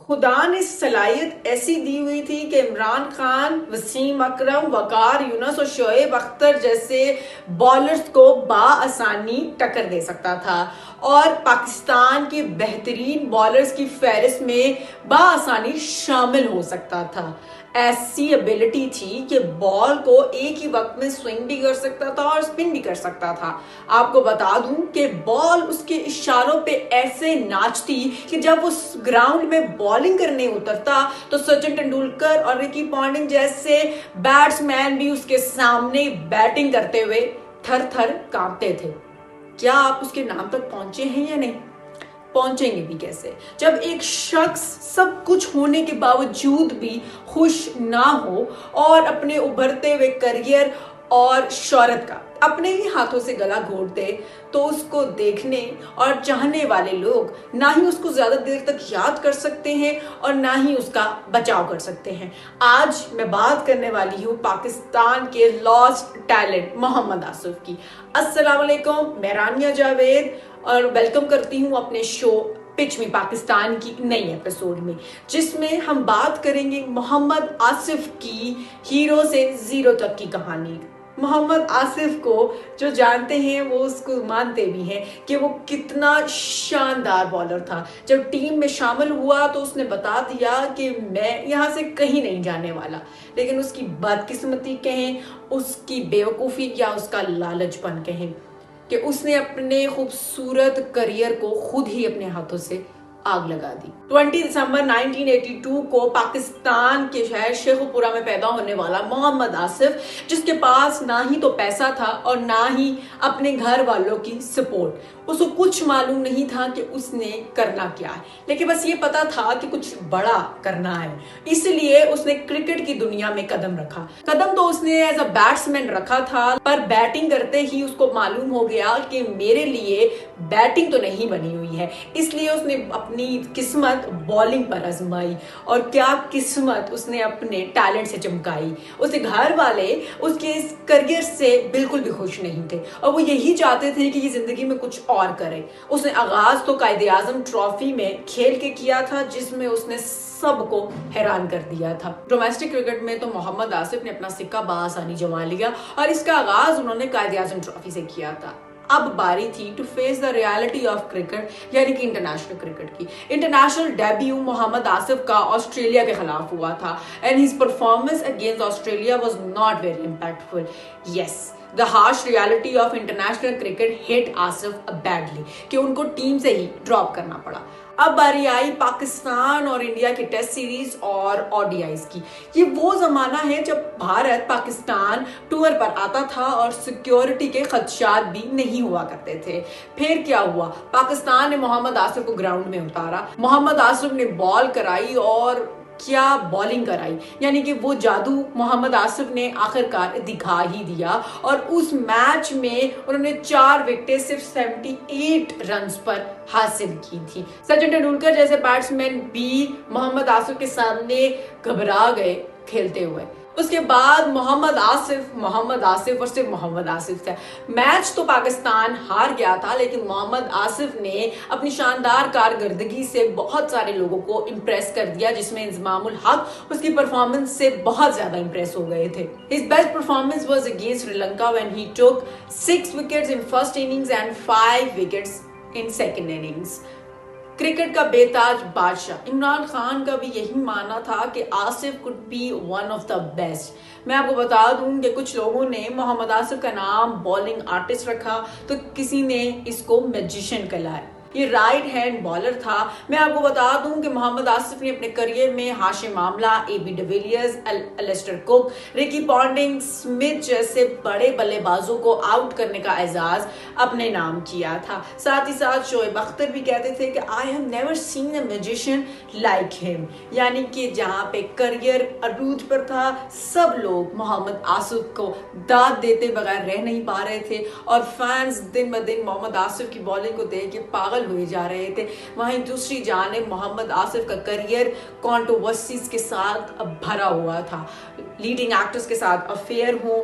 خدا نے صلاحیت ایسی دی ہوئی تھی کہ عمران خان، وسیم اکرم، وقار یونس اور شعیب اختر جیسے بالرز کو بآسانی ٹکر دے سکتا تھا اور پاکستان کے بہترین بالرز کی فہرست میں بآسانی شامل ہو سکتا تھا۔ ایسی ایبلٹی تھی کہ بال کو ایک ہی وقت میں سوئنگ بھی کر سکتا تھا اور سپن بھی کر سکتا تھا۔ آپ کو بتا دوں کہ بال اس کے اشاروں پہ ایسے ناچتی کہ جب وہ گراؤنڈ میں بالنگ کرنے اترتا تو سچن ٹنڈولکر اور رکی پونٹنگ جیسے بیٹسمین بھی اس کے سامنے بیٹنگ کرتے ہوئے تھر تھر کانپتے تھے۔ کیا آپ اس کے نام تک پہنچے ہیں یا نہیں؟ پہنچیں گے بھی کیسے جب ایک شخص سب کچھ ہونے کے باوجود بھی خوش نہ ہو اور اپنے ابھرتے ہوئے کریئر اور شہرت کا اپنے ہی ہاتھوں سے گلا گھونٹ دے تو اس کو دیکھنے اور چاہنے والے لوگ نہ ہی اس کو زیادہ دیر تک یاد کر سکتے ہیں اور نہ ہی اس کا بچاؤ کر سکتے ہیں۔ آج میں بات کرنے والی ہوں پاکستان کے لاسٹ ٹیلنٹ محمد آصف کی۔ السلام علیکم، میں رانیہ جاوید اور ویلکم کرتی ہوں اپنے شو پچ می پاکستان کی نئی ایپیسوڈ میں، جس میں ہم بات کریں گے محمد آصف کی ہیرو سے زیرو تک کی کہانی۔ محمد آصف کو جو جانتے ہیں وہ اس کو مانتے بھی ہیں کہ وہ کتنا شاندار بالر تھا۔ جب ٹیم میں شامل ہوا تو اس نے بتا دیا کہ میں یہاں سے کہیں نہیں جانے والا، لیکن اس کی بدقسمتی کہیں، اس کی بیوقوفی یا اس کا لالچ پن کہیں کہ اس نے اپنے خوبصورت کریئر کو خود ہی اپنے ہاتھوں سے آگ لگا دی۔ 20 دسمبر 1982 کو پاکستان کے شہر شیخوپورہ میں پیدا ہونے والا محمد آصف، جس کے پاس نہ ہی تو پیسہ تھا اور نہ ہی اپنے گھر والوں کی سپورٹ، اس کو کچھ معلوم نہیں تھا کہ اس نے کرنا کیا ہے، لیکن بس یہ پتا تھا کہ کچھ بڑا کرنا ہے۔ اس لیے اس نے کرکٹ کی دنیا میں قدم رکھا۔ قدم تو اس نے ایز اے بیٹسمین رکھا تھا، پر بیٹنگ کرتے ہی اس کو معلوم ہو گیا کہ میرے لیے بیٹنگ تو نہیں بنی ہوئی ہے، اس لیے اس نے اپنی قسمت بالنگ پر آزمائی، اور کیا قسمت اس نے اپنے ٹیلنٹ سے چمکائی۔ اس کے گھر والے اس کے اس کریئر سے بالکل بھی خوش نہیں تھے اور وہ یہی چاہتے تھے کہ یہ زندگی میں کچھ اور کرے۔ اس نے آغاز تو قائد اعظم ٹرافی میں کھیل کے کیا تھا، جس میں اس نے سب کو حیران کر دیا تھا۔ ڈومیسٹک کرکٹ میں تو محمد آصف نے اپنا سکہ بآسانی جما لیا اور اس کا آغاز انہوں نے قائد اعظم ٹرافی سے کیا تھا۔ اب باری تھی to face the reality of cricket, یعنی کہ انٹرنیشنل کرکٹ کی۔ انٹرنیشنل ڈیبیو محمد آصف کا آسٹریلیا کے خلاف ہوا تھا and his performance against Australia was not very impactful. Yes, the harsh reality of international cricket hit Asif badly کہ ان کو ٹیم سے ہی ڈراپ کرنا پڑا۔ اب باری آئی پاکستان اور انڈیا کی ٹیسٹ سیریز اور ODIs کی۔ یہ وہ زمانہ ہے جب بھارت پاکستان ٹور پر آتا تھا اور سیکیورٹی کے خدشات بھی نہیں ہوا کرتے تھے۔ پھر کیا ہوا؟ پاکستان نے محمد آصف کو گراؤنڈ میں اتارا، محمد آصف نے بال کرائی اور کیا بالنگ کرائی، یعنی کہ وہ جادو محمد آصف نے آخرکار دکھا ہی دیا، اور اس میچ میں انہوں نے 4 وکٹیں صرف 78 رنز پر حاصل کی تھی۔ سچن ٹنڈولکر جیسے بیٹسمین بھی محمد آصف کے سامنے گھبرا گئے کھیلتے ہوئے۔ اس کے بعد محمد آصف اور صرف محمد آصف تھا۔ میچ تو پاکستان ہار گیا تھا، لیکن محمد آصف نے اپنی شاندار کارکردگی سے بہت سارے لوگوں کو امپریس کر دیا، جس میں انضمام الحق اس کی پرفارمنس سے بہت زیادہ امپریس ہو گئے تھے۔ His best performance was against Sri Lanka when he took 6 wickets in first innings and 5 wickets in second innings۔ Cricket کا بے تاج بادشاہ عمران خان کا بھی یہی ماننا تھا کہ Asif could be one of the best۔ میں آپ کو بتا دوں کہ کچھ لوگوں نے محمد آصف کا نام بالنگ آرٹسٹ رکھا تو کسی نے اس کو میجیشین کہلایا۔ یہ رائٹ ہینڈ بالر تھا۔ میں آپ کو بتا دوں کہ محمد آصف نے اپنے کریئر میں ہاشم آملہ، AB ڈیویلیئرز، الیسٹر کوک، رکی پونٹنگ، سمتھ جیسے بڑے بلے بازوں کو آؤٹ کرنے کا اعزاز اپنے نام کیا تھا۔ ساتھ ہی ساتھ شعیب اختر بھی کہتے تھے کہ I have never seen a magician like him، یعنی کہ جہاں پہ کریئر عروج پر تھا سب لوگ محمد آصف کو داد دیتے بغیر رہ نہیں پا رہے تھے، اور فینس دن بدن محمد آصف کی بالنگ کو دیکھ کے پاگل ہوئے جا رہے تھے۔ وہیں دوسری جانب محمد آصف کا کریئر کنٹروورسیز کے ساتھ بھرا ہوا تھا، لیڈنگ ایکٹرز کے ساتھ افیئر ہوں،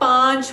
5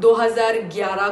2011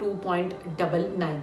2.99।